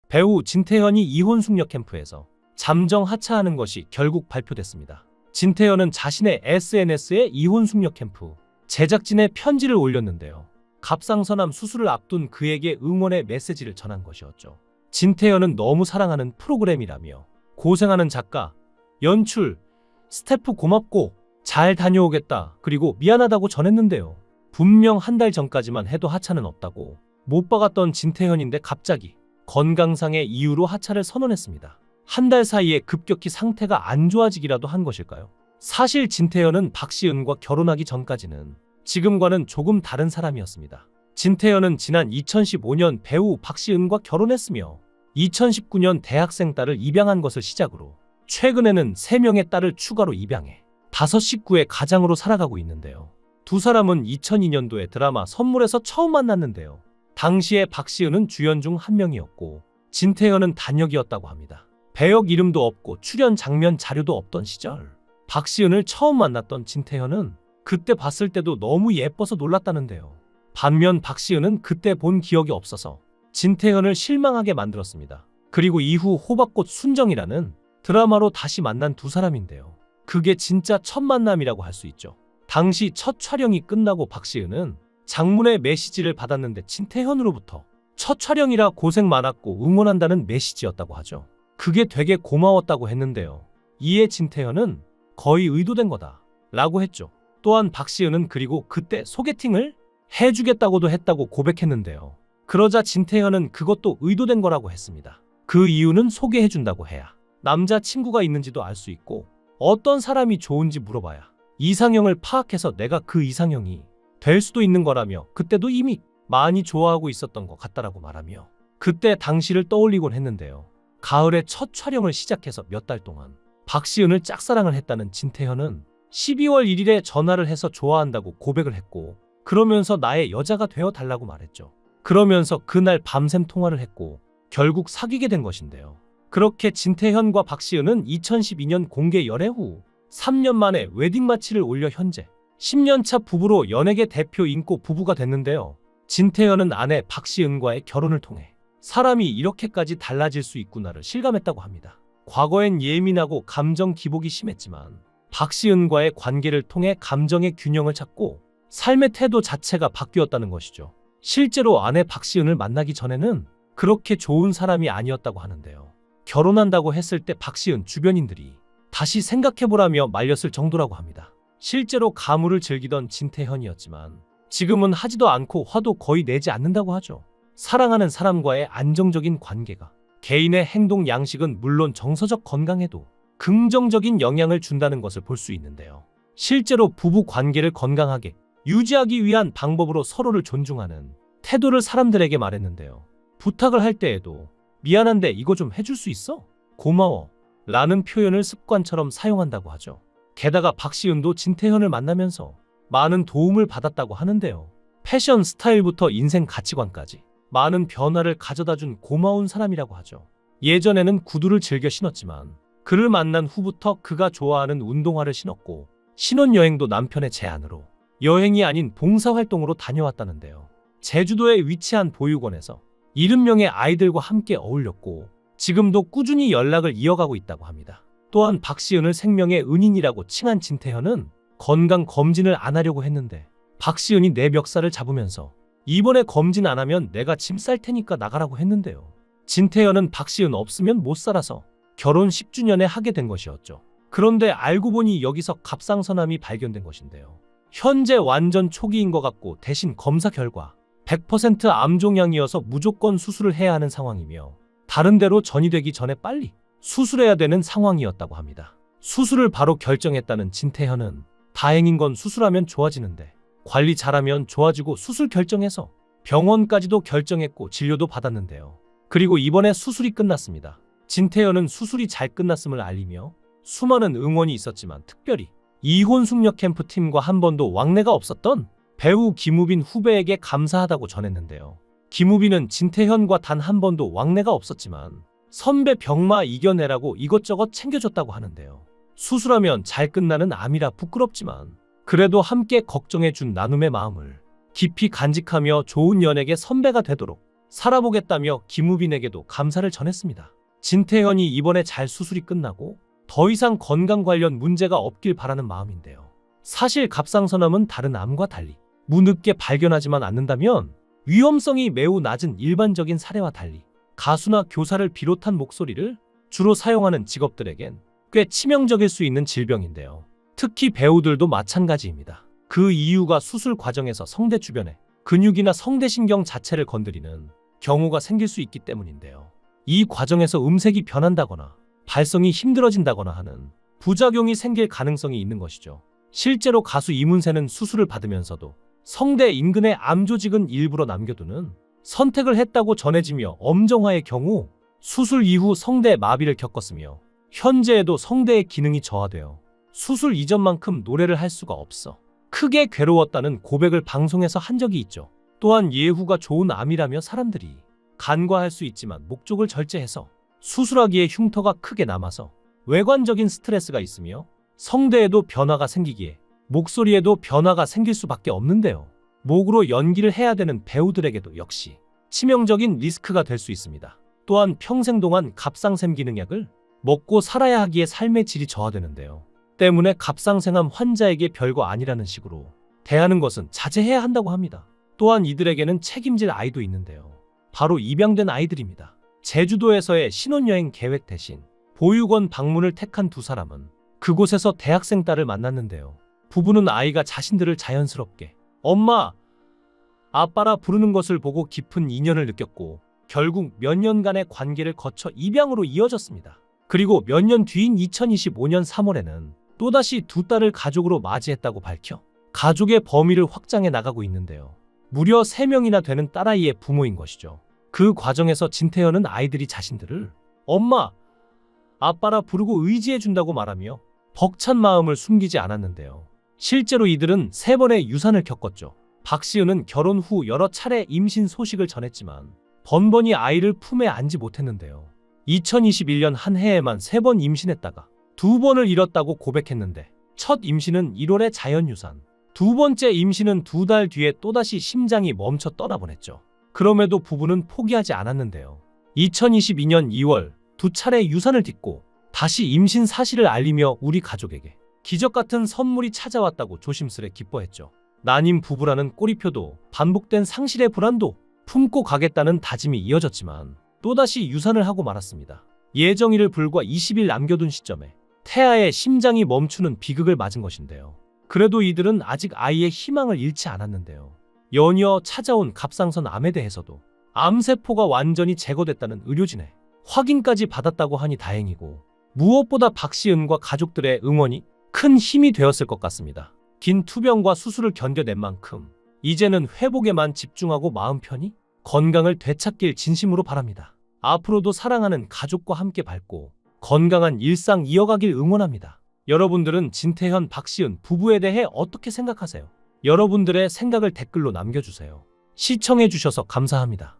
배우 진태현이 이혼 숙녀 캠프에서 잠정 하차하는 것이 결국 발표됐습니다. 진태현은 자신의 SNS에 이혼 숙녀 캠프 제작진의 편지를 올렸는데요. 갑상선암 수술을 앞둔 그에게 응원의 메시지를 전한 것이었죠. 진태현은 너무 사랑하는 프로그램이라며 고생하는 작가, 연출, 스태프 고맙고 잘 다녀오겠다 그리고 미안하다고 전했는데요. 분명 한 달 전까지만 해도 하차는 없다고 못 박았던 진태현인데 갑자기 건강상의 이유로 하차를 선언했습니다. 한 달 사이에 급격히 상태가 안 좋아지기라도 한 것일까요? 사실 진태현은 박시은과 결혼하기 전까지는 지금과는 조금 다른 사람이었습니다. 진태현은 지난 2015년 배우 박시은과 결혼했으며 2019년 대학생 딸을 입양한 것을 시작으로 최근에는 3명의 딸을 추가로 입양해 5식구의 가장으로 살아가고 있는데요. 두 사람은 2002년도에 드라마 선물에서 처음 만났는데요. 당시에 박시은은 주연 중 한 명이었고 진태현은 단역이었다고 합니다. 배역 이름도 없고 출연 장면 자료도 없던 시절 박시은을 처음 만났던 진태현은 그때 봤을 때도 너무 예뻐서 놀랐다는데요. 반면 박시은은 그때 본 기억이 없어서 진태현을 실망하게 만들었습니다. 그리고 이후 호박꽃 순정이라는 드라마로 다시 만난 두 사람인데요. 그게 진짜 첫 만남이라고 할 수 있죠. 당시 첫 촬영이 끝나고 박시은은 장문의 메시지를 받았는데 진태현으로부터 첫 촬영이라 고생 많았고 응원한다는 메시지였다고 하죠. 그게 되게 고마웠다고 했는데요. 이에 진태현은 거의 의도된 거다 라고 했죠. 또한 박시은은 그리고 그때 소개팅을 해주겠다고도 했다고 고백했는데요. 그러자 진태현은 그것도 의도된 거라고 했습니다. 그 이유는 소개해준다고 해야 남자친구가 있는지도 알 수 있고 어떤 사람이 좋은지 물어봐야 이상형을 파악해서 내가 그 이상형이 될 수도 있는 거라며 그때도 이미 많이 좋아하고 있었던 것 같다라고 말하며 그때 당시를 떠올리곤 했는데요. 가을에 첫 촬영을 시작해서 몇 달 동안 박시은을 짝사랑을 했다는 진태현은 12월 1일에 전화를 해서 좋아한다고 고백을 했고 그러면서 나의 여자가 되어 달라고 말했죠. 그러면서 그날 밤샘 통화를 했고 결국 사귀게 된 것인데요. 그렇게 진태현과 박시은은 2012년 공개 열애 후 3년 만에 웨딩 마치를 올려 현재 10년차 부부로 연예계 대표 인고 부부가 됐는데요. 진태현은 아내 박시은과의 결혼을 통해 사람이 이렇게까지 달라질 수 있구나를 실감했다고 합니다. 과거엔 예민하고 감정 기복이 심했지만 박시은과의 관계를 통해 감정의 균형을 찾고 삶의 태도 자체가 바뀌었다는 것이죠. 실제로 아내 박시은을 만나기 전에는 그렇게 좋은 사람이 아니었다고 하는데요. 결혼한다고 했을 때 박시은 주변인들이 다시 생각해보라며 말렸을 정도라고 합니다. 실제로 가물을 즐기던 진태현이었지만 지금은 하지도 않고 화도 거의 내지 않는다고 하죠. 사랑하는 사람과의 안정적인 관계가 개인의 행동 양식은 물론 정서적 건강에도 긍정적인 영향을 준다는 것을 볼 수 있는데요. 실제로 부부 관계를 건강하게 유지하기 위한 방법으로 서로를 존중하는 태도를 사람들에게 말했는데요. 부탁을 할 때에도 미안한데 이거 좀 해줄 수 있어? 고마워 라는 표현을 습관처럼 사용한다고 하죠. 게다가 박시은도 진태현을 만나면서 많은 도움을 받았다고 하는데요. 패션 스타일부터 인생 가치관까지 많은 변화를 가져다준 고마운 사람이라고 하죠. 예전에는 구두를 즐겨 신었지만 그를 만난 후부터 그가 좋아하는 운동화를 신었고 신혼여행도 남편의 제안으로 여행이 아닌 봉사활동으로 다녀왔다는데요. 제주도에 위치한 보육원에서 70명의 아이들과 함께 어울렸고 지금도 꾸준히 연락을 이어가고 있다고 합니다. 또한 박시은을 생명의 은인이라고 칭한 진태현은 건강검진을 안 하려고 했는데 박시은이 내 멱살을 잡으면서 이번에 검진 안 하면 내가 짐 쌀 테니까 나가라고 했는데요. 진태현은 박시은 없으면 못 살아서 결혼 10주년에 하게 된 것이었죠. 그런데 알고 보니 여기서 갑상선암이 발견된 것인데요. 현재 완전 초기인 것 같고 대신 검사 결과 100% 암종양이어서 무조건 수술을 해야 하는 상황이며 다른 데로 전이되기 전에 빨리 수술해야 되는 상황이었다고 합니다. 수술을 바로 결정했다는 진태현은 다행인 건 수술하면 좋아지는데 관리 잘하면 좋아지고 수술 결정해서 병원까지도 결정했고 진료도 받았는데요. 그리고 이번에 수술이 끝났습니다. 진태현은 수술이 잘 끝났음을 알리며 수많은 응원이 있었지만 특별히 이혼 숙녀 캠프 팀과 한 번도 왕래가 없었던 배우 김우빈 후배에게 감사하다고 전했는데요. 김우빈은 진태현과 단 한 번도 왕래가 없었지만 선배 병마 이겨내라고 이것저것 챙겨줬다고 하는데요. 수술하면 잘 끝나는 암이라 부끄럽지만 그래도 함께 걱정해준 나눔의 마음을 깊이 간직하며 좋은 연예계 선배가 되도록 살아보겠다며 김우빈에게도 감사를 전했습니다. 진태현이 이번에 잘 수술이 끝나고 더 이상 건강 관련 문제가 없길 바라는 마음인데요. 사실 갑상선암은 다른 암과 달리 무늦게 발견하지만 않는다면 위험성이 매우 낮은 일반적인 사례와 달리 가수나 교사를 비롯한 목소리를 주로 사용하는 직업들에겐 꽤 치명적일 수 있는 질병인데요. 특히 배우들도 마찬가지입니다. 그 이유가 수술 과정에서 성대 주변에 근육이나 성대신경 자체를 건드리는 경우가 생길 수 있기 때문인데요. 이 과정에서 음색이 변한다거나 발성이 힘들어진다거나 하는 부작용이 생길 가능성이 있는 것이죠. 실제로 가수 이문세는 수술을 받으면서도 성대 인근의 암 조직은 일부러 남겨두는 선택을 했다고 전해지며 엄정화의 경우 수술 이후 성대 마비를 겪었으며 현재에도 성대의 기능이 저하되어 수술 이전만큼 노래를 할 수가 없어 크게 괴로웠다는 고백을 방송에서 한 적이 있죠. 또한 예후가 좋은 암이라며 사람들이 간과할 수 있지만 목쪽을 절제해서 수술하기에 흉터가 크게 남아서 외관적인 스트레스가 있으며 성대에도 변화가 생기기에 목소리에도 변화가 생길 수밖에 없는데요. 목으로 연기를 해야 되는 배우들에게도 역시 치명적인 리스크가 될 수 있습니다. 또한 평생 동안 갑상샘 기능약을 먹고 살아야 하기에 삶의 질이 저하되는데요. 때문에 갑상선암 환자에게 별거 아니라는 식으로 대하는 것은 자제해야 한다고 합니다. 또한 이들에게는 책임질 아이도 있는데요. 바로 입양된 아이들입니다. 제주도에서의 신혼여행 계획 대신 보육원 방문을 택한 두 사람은 그곳에서 대학생 딸을 만났는데요. 부부는 아이가 자신들을 자연스럽게 엄마, 아빠라 부르는 것을 보고 깊은 인연을 느꼈고 결국 몇 년간의 관계를 거쳐 입양으로 이어졌습니다. 그리고 몇 년 뒤인 2025년 3월에는 또다시 두 딸을 가족으로 맞이했다고 밝혀 가족의 범위를 확장해 나가고 있는데요. 무려 3명이나 되는 딸아이의 부모인 것이죠. 그 과정에서 진태현은 아이들이 자신들을 엄마, 아빠라 부르고 의지해준다고 말하며 벅찬 마음을 숨기지 않았는데요. 실제로 이들은 3번의 유산을 겪었죠. 박시은은 결혼 후 여러 차례 임신 소식을 전했지만 번번이 아이를 품에 안지 못했는데요. 2021년 한 해에만 3번 임신했다가 2번을 잃었다고 고백했는데 첫 임신은 1월에 자연유산, 두 번째 임신은 2달 뒤에 또다시 심장이 멈춰 떠나보냈죠. 그럼에도 부부는 포기하지 않았는데요. 2022년 2월 2차례 유산을 딛고 다시 임신 사실을 알리며 우리 가족에게 기적 같은 선물이 찾아왔다고 조심스레 기뻐했죠. 난임 부부라는 꼬리표도 반복된 상실의 불안도 품고 가겠다는 다짐이 이어졌지만 또다시 유산을 하고 말았습니다. 예정일을 불과 20일 남겨둔 시점에 태아의 심장이 멈추는 비극을 맞은 것인데요. 그래도 이들은 아직 아이의 희망을 잃지 않았는데요. 연이어 찾아온 갑상선 암에 대해서도 암세포가 완전히 제거됐다는 의료진의 확인까지 받았다고 하니 다행이고 무엇보다 박시은과 가족들의 응원이 큰 힘이 되었을 것 같습니다. 긴 투병과 수술을 견뎌낸 만큼 이제는 회복에만 집중하고 마음 편히 건강을 되찾길 진심으로 바랍니다. 앞으로도 사랑하는 가족과 함께 밝고 건강한 일상 이어가길 응원합니다. 여러분들은 진태현, 박시은 부부에 대해 어떻게 생각하세요? 여러분들의 생각을 댓글로 남겨주세요. 시청해주셔서 감사합니다.